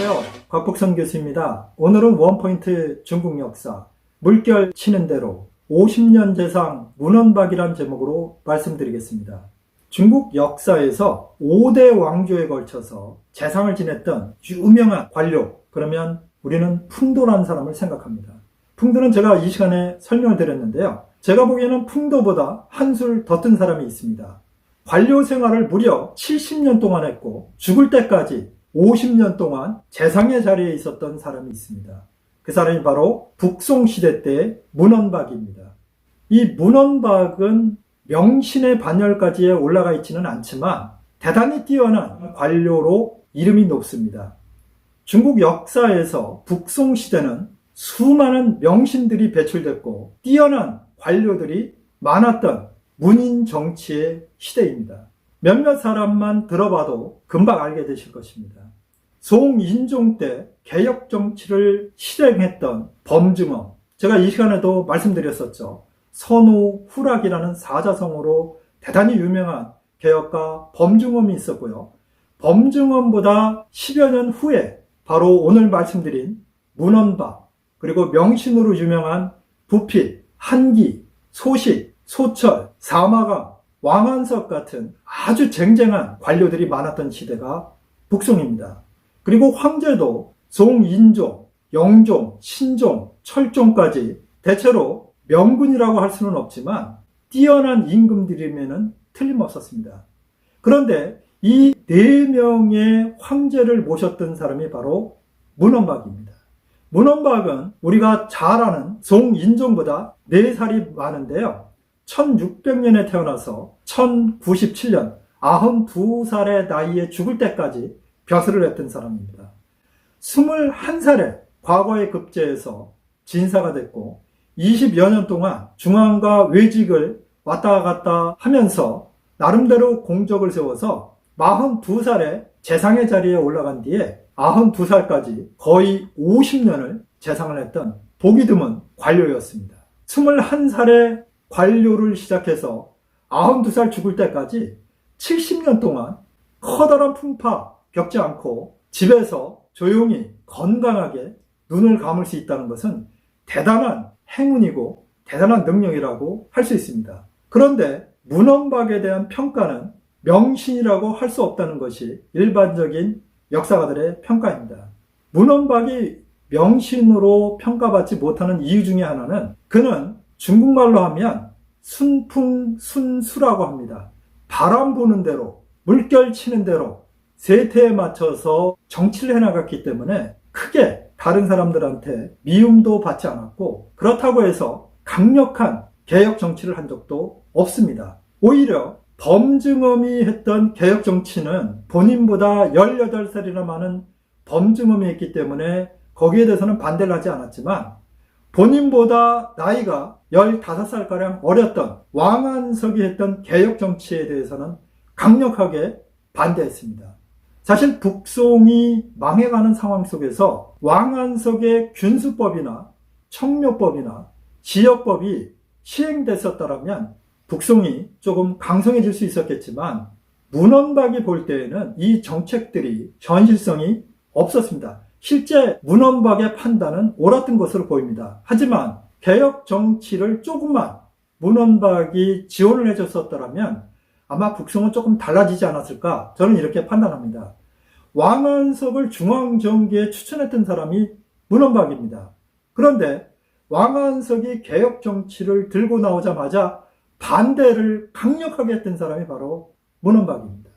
안녕하세요. 곽복선 교수입니다. 오늘은 원포인트 중국 역사, 물결 치는 대로 50년 재상 문헌박이란 제목으로 말씀드리겠습니다. 중국 역사에서 5대 왕조에 걸쳐서 재상을 지냈던 유명한 관료, 그러면 우리는 풍도라는 사람을 생각합니다. 풍도는 제가 이 시간에 설명을 드렸는데요. 제가 보기에는 풍도보다 한술 더 뜬 사람이 있습니다. 관료 생활을 무려 70년 동안 했고 죽을 때까지 50년 동안 재상의 자리에 있었던 사람이 있습니다. 그 사람이 바로 북송시대 때의 문헌박입니다. 이 문헌박은 명신의 반열까지 올라가 있지는 않지만 대단히 뛰어난 관료로 이름이 높습니다. 중국 역사에서 북송시대는 수많은 명신들이 배출됐고 뛰어난 관료들이 많았던 문인 정치의 시대입니다. 몇몇 사람만 들어봐도 금방 알게 되실 것입니다. 송인종 때 개혁 정치를 실행했던 범증엄, 제가 이 시간에도 말씀드렸었죠. 선우 후락이라는 사자성어로 대단히 유명한 개혁가 범증엄이 있었고요. 범증엄보다 10여 년 후에 바로 오늘 말씀드린 문헌박, 그리고 명신으로 유명한 부필, 한기, 소식, 소철, 사마감, 왕한석 같은 아주 쟁쟁한 관료들이 많았던 시대가 북송입니다. 그리고 황제도 송인종, 영종, 신종, 철종까지 대체로 명군이라고 할 수는 없지만 뛰어난 임금들이면 틀림없었습니다. 그런데 이 4명의 황제를 모셨던 사람이 바로 문헌박입니다. 문헌박은 우리가 잘 아는 송인종보다 4살이 많은데요. 1600년에 태어나서 1097년 92살의 나이에 죽을 때까지 벼슬을 했던 사람입니다. 21살에 과거에 급제해서 진사가 됐고 20여 년 동안 중앙과 외직을 왔다 갔다 하면서 나름대로 공적을 세워서 42살에 재상의 자리에 올라간 뒤에 92살까지 거의 50년을 재상을 했던 보기 드문 관료였습니다. 21살에 관료를 시작해서 92살 죽을 때까지 70년 동안 커다란 풍파 겪지 않고 집에서 조용히 건강하게 눈을 감을 수 있다는 것은 대단한 행운이고 대단한 능력이라고 할 수 있습니다. 그런데 문헌박에 대한 평가는 명신이라고 할 수 없다는 것이 일반적인 역사가들의 평가입니다. 문헌박이 명신으로 평가받지 못하는 이유 중에 하나는 그는 중국말로 하면 순풍순수라고 합니다. 바람 부는 대로, 물결 치는 대로 세태에 맞춰서 정치를 해나갔기 때문에 크게 다른 사람들한테 미움도 받지 않았고 그렇다고 해서 강력한 개혁 정치를 한 적도 없습니다. 오히려 범증엄이 했던 개혁 정치는 본인보다 18살이나 많은 범증엄이 했기 때문에 거기에 대해서는 반대를 하지 않았지만 본인보다 나이가 15살가량 어렸던 왕한석이 했던 개혁 정치에 대해서는 강력하게 반대했습니다. 사실 북송이 망해가는 상황 속에서 왕한석의 균수법이나 청묘법이나 지역법이 시행됐었다면 북송이 조금 강성해질 수 있었겠지만 문헌박이 볼 때에는 이 정책들이 현실성이 없었습니다. 실제 문헌박의 판단은 옳았던 것으로 보입니다. 하지만 개혁 정치를 조금만 문헌박이 지원을 해줬었더라면 아마 북송은 조금 달라지지 않았을까 저는 이렇게 판단합니다. 왕한석을 중앙정계에 추천했던 사람이 문헌박입니다. 그런데 왕한석이 개혁 정치를 들고 나오자마자 반대를 강력하게 했던 사람이 바로 문헌박입니다.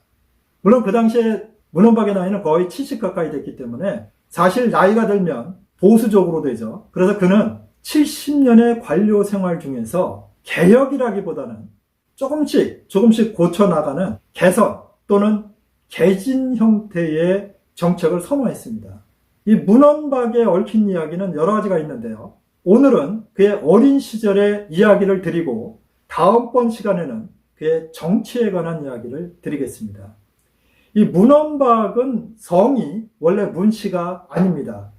물론 그 당시에 문헌박의 나이는 거의 70 가까이 됐기 때문에 사실 나이가 들면 보수적으로 되죠. 그래서 그는 70년의 관료 생활 중에서 개혁이라기보다는 조금씩 고쳐나가는 개선 또는 개진 형태의 정책을 선호했습니다. 이 문헌박에 얽힌 이야기는 여러 가지가 있는데요. 오늘은 그의 어린 시절의 이야기를 드리고 다음번 시간에는 그의 정치에 관한 이야기를 드리겠습니다. 이 문헌박은 성이 원래 문씨가 아닙니다.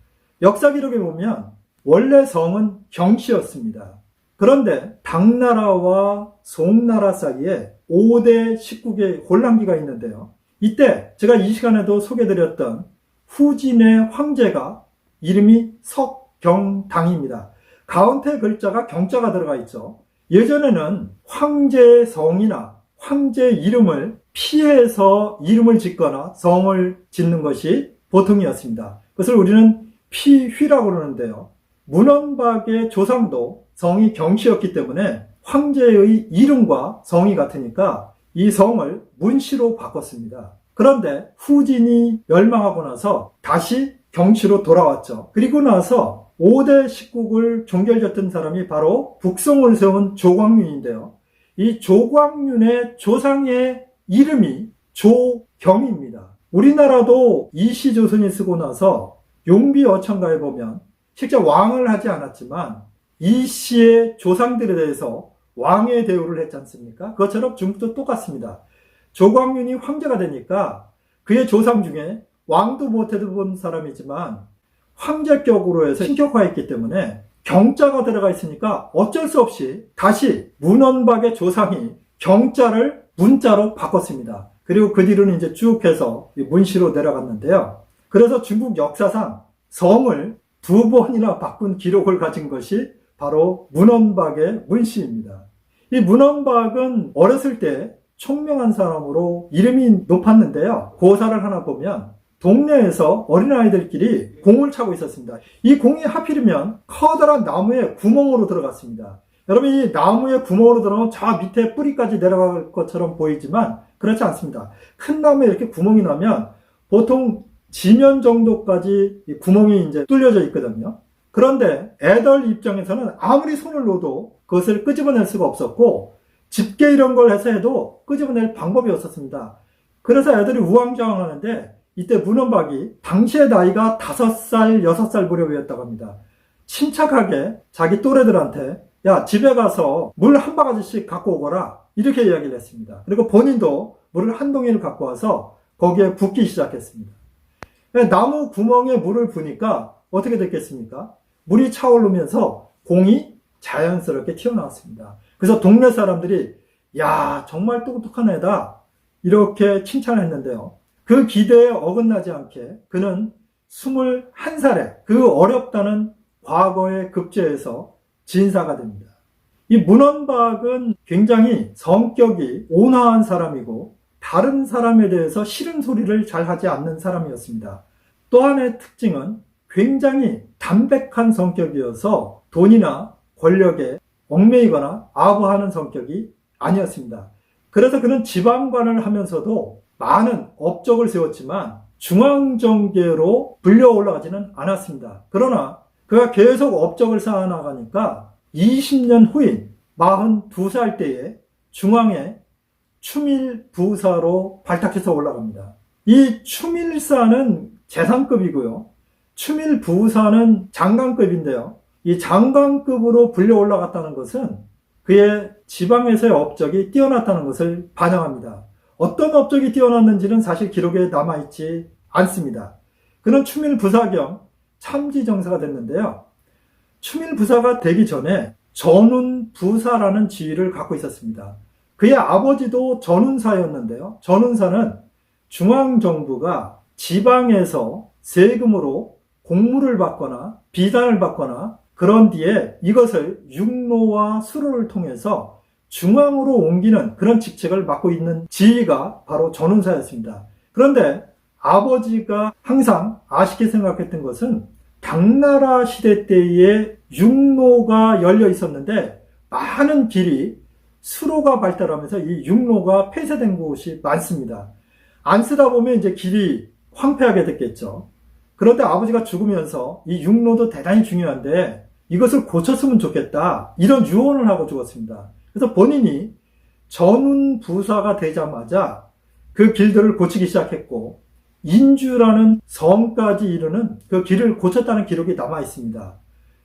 역사 기록에 보면 원래 성은 경씨였습니다. 그런데 당나라와 송나라 사이에 5대 19개 혼란기가 있는데요. 이때 제가 이 시간에도 소개드렸던 후진의 황제가 이름이 석경당입니다. 가운데 글자가 경자가 들어가 있죠. 예전에는 황제의 성이나 황제 이름을 피해서 이름을 짓거나 성을 짓는 것이 보통이었습니다. 그것을 우리는 피휘라고 그러는데요. 문헌박의 조상도 성이 경씨였기 때문에 황제의 이름과 성이 같으니까 이 성을 문씨로 바꿨습니다. 그런데 후진이 멸망하고 나서 다시 경씨로 돌아왔죠. 그리고 나서 5대 십국을 종결졌던 사람이 바로 북송을 세운 조광윤인데요. 이 조광윤의 조상의 이름이 조경입니다. 우리나라도 이시조선이 쓰고 나서 용비어천가에 보면 실제 왕을 하지 않았지만 이씨의 조상들에 대해서 왕의 대우를 했지 않습니까? 그것처럼 중국도 똑같습니다. 조광윤이 황제가 되니까 그의 조상 중에 왕도 못해본 사람이지만 황제격으로 해서 신격화했기 때문에 경자가 들어가 있으니까 어쩔 수 없이 다시 문헌박의 조상이 경자를 문자로 바꿨습니다. 그리고 그 뒤로는 이제 쭉 해서 문씨로 내려갔는데요. 그래서 중국 역사상 성을 2번이나 바꾼 기록을 가진 것이 바로 문헌박의 문씨입니다. 이 문헌박은 어렸을 때 총명한 사람으로 이름이 높았는데요. 고사를 하나 보면 동네에서 어린아이들끼리 공을 차고 있었습니다. 이 공이 하필이면 커다란 나무의 구멍으로 들어갔습니다. 여러분, 이 나무의 구멍으로 들어가면 저 밑에 뿌리까지 내려갈 것처럼 보이지만 그렇지 않습니다. 큰 나무에 이렇게 구멍이 나면 보통 지면 정도까지 이 구멍이 이제 뚫려져 있거든요. 그런데 애들 입장에서는 아무리 손을 놓아도 그것을 끄집어낼 수가 없었고 집게 이런 걸 해서 해도 끄집어낼 방법이 없었습니다. 그래서 애들이 우왕좌왕하는데 이때 문헌박이 당시의 나이가 5살, 6살 무렵이었다고 합니다. 침착하게 자기 또래들한테 야, 집에 가서 물 한 바가지씩 갖고 오거라 이렇게 이야기를 했습니다. 그리고 본인도 물을 한 동이를 갖고 와서 거기에 붓기 시작했습니다. 나무 구멍에 물을 부니까 어떻게 됐겠습니까? 물이 차오르면서 공이 자연스럽게 튀어나왔습니다. 그래서 동네 사람들이 야, 정말 똑똑한 애다 이렇게 칭찬했는데요. 그 기대에 어긋나지 않게 그는 21살에 그 어렵다는 과거의 급제에서 진사가 됩니다. 이 문헌박은 굉장히 성격이 온화한 사람이고 다른 사람에 대해서 싫은 소리를 잘 하지 않는 사람이었습니다. 또 하나의 특징은 굉장히 담백한 성격이어서 돈이나 권력에 얽매이거나 아부하는 성격이 아니었습니다. 그래서 그는 지방관을 하면서도 많은 업적을 세웠지만 중앙정계로 불려 올라가지는 않았습니다. 그러나 그가 계속 업적을 쌓아나가니까 20년 후인 42살 때에 중앙에 추밀부사로 발탁해서 올라갑니다. 이 추밀사는 재상급이고요. 추밀부사는 장관급인데요. 이 장관급으로 불려 올라갔다는 것은 그의 지방에서의 업적이 뛰어났다는 것을 반영합니다. 어떤 업적이 뛰어났는지는 사실 기록에 남아있지 않습니다. 그는 추밀부사 겸 참지정사가 됐는데요. 추밀부사가 되기 전에 전운부사라는 지위를 갖고 있었습니다. 그의 아버지도 전운사였는데요. 전운사는 중앙정부가 지방에서 세금으로 공물을 받거나 비단을 받거나 그런 뒤에 이것을 육로와 수로를 통해서 중앙으로 옮기는 그런 직책을 맡고 있는 지위가 바로 전운사였습니다. 그런데 아버지가 항상 아쉽게 생각했던 것은 당나라 시대 때에 육로가 열려 있었는데 많은 길이 수로가 발달하면서 이 육로가 폐쇄된 곳이 많습니다. 안 쓰다 보면 이제 길이 황폐하게 됐겠죠. 그런데 아버지가 죽으면서 이 육로도 대단히 중요한데 이것을 고쳤으면 좋겠다 이런 유언을 하고 죽었습니다. 그래서 본인이 전운부사가 되자마자 그 길들을 고치기 시작했고 인주라는 성까지 이르는 그 길을 고쳤다는 기록이 남아 있습니다.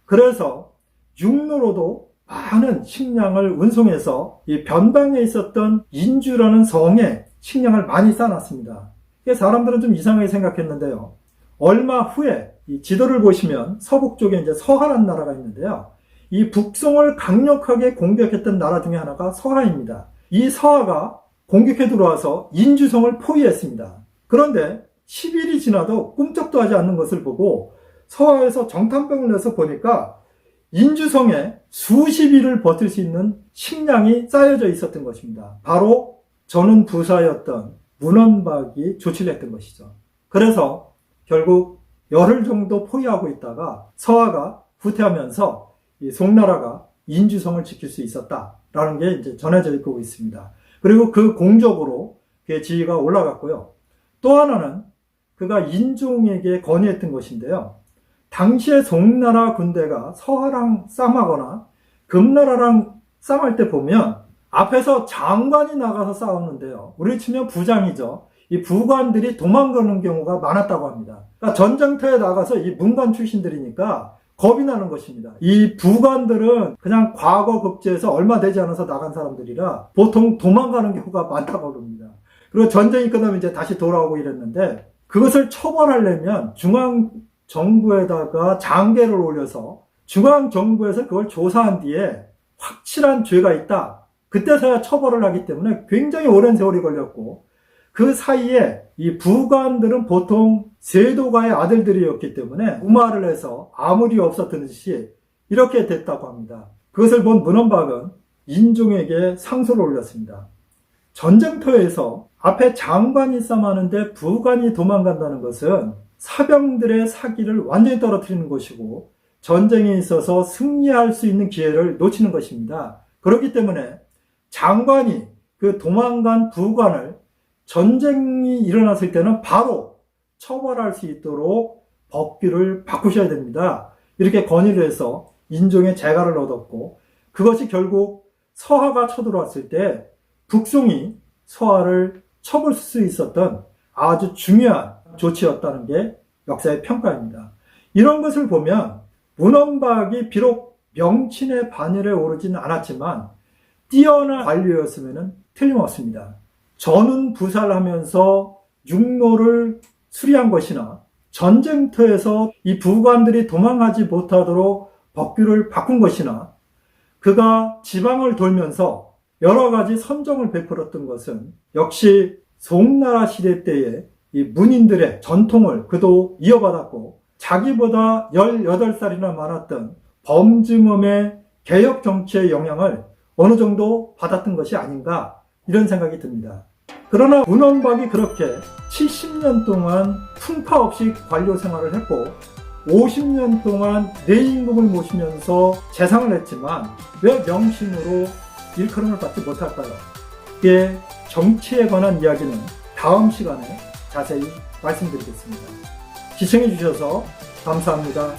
그래서 육로로도 많은 식량을 운송해서 이 변방에 있었던 인주라는 성에 식량을 많이 쌓아놨습니다. 사람들은 좀 이상하게 생각했는데요. 얼마 후에 이 지도를 보시면 서북 쪽에 이제 서하라는 나라가 있는데요. 이 북송을 강력하게 공격했던 나라 중에 하나가 서하입니다. 이 서하가 공격해 들어와서 인주성을 포위했습니다. 그런데 10일이 지나도 꿈쩍도 하지 않는 것을 보고 서하에서 정탐병을 내서 보니까 인주성에 수십 일을 버틸 수 있는 식량이 쌓여져 있었던 것입니다. 바로 저는 부사였던 문헌박이 조치를 했던 것이죠. 그래서 결국 열흘 정도 포위하고 있다가 서하가 후퇴하면서 이 송나라가 인주성을 지킬 수 있었다라는 게 이제 전해져 있고 있습니다. 그리고 그 공적으로 그의 지위가 올라갔고요. 또 하나는 그가 인종에게 건의했던 것인데요. 당시에 송나라 군대가 서하랑 싸움하거나 금나라랑 싸움할 때 보면 앞에서 장관이 나가서 싸우는데요. 우리 치면 부장이죠. 이 부관들이 도망가는 경우가 많았다고 합니다. 그러니까 전쟁터에 나가서 이 문관 출신들이니까 겁이 나는 것입니다. 이 부관들은 그냥 과거 급제에서 얼마 되지 않아서 나간 사람들이라 보통 도망가는 경우가 많다고 합니다. 그리고 전쟁이 끝나면 이제 다시 돌아오고 이랬는데 그것을 처벌하려면 중앙정부에다가 장계를 올려서 중앙정부에서 그걸 조사한 뒤에 확실한 죄가 있다. 그때서야 처벌을 하기 때문에 굉장히 오랜 세월이 걸렸고 그 사이에 이 부관들은 보통 세도가의 아들들이었기 때문에 무마를 해서 아무 리 없었던 듯이 이렇게 됐다고 합니다. 그것을 본 문헌박은 인종에게 상소를 올렸습니다. 전쟁터에서 앞에 장관이 싸움하는데 부관이 도망간다는 것은 사병들의 사기를 완전히 떨어뜨리는 것이고 전쟁에 있어서 승리할 수 있는 기회를 놓치는 것입니다. 그렇기 때문에 장관이 그 도망간 부관을 전쟁이 일어났을 때는 바로 처벌할 수 있도록 법규를 바꾸셔야 됩니다. 이렇게 건의를 해서 인종의 재가를 얻었고 그것이 결국 서하가 쳐들어왔을 때 북송이 서하를 쳐볼 수 있었던 아주 중요한 조치였다는 게 역사의 평가입니다. 이런 것을 보면 문헌박이 비록 명친의 반열에 오르지는 않았지만 뛰어난 관료였으면 틀림없습니다. 전운 부사를 하면서 육로를 수리한 것이나 전쟁터에서 이 부관들이 도망가지 못하도록 법규를 바꾼 것이나 그가 지방을 돌면서 여러 가지 선정을 베풀었던 것은 역시 송나라 시대 때의 이 문인들의 전통을 그도 이어받았고 자기보다 18살이나 많았던 범증엄의 개혁 정치의 영향을 어느 정도 받았던 것이 아닌가 이런 생각이 듭니다. 그러나 문헌박이 그렇게 70년 동안 풍파 없이 관료 생활을 했고 50년 동안 내임금을 모시면서 재상을 했지만 왜 명신으로 일컬음을 받지 못할까요? 그의 정치에 관한 이야기는 다음 시간에 자세히 말씀드리겠습니다. 시청해 주셔서 감사합니다.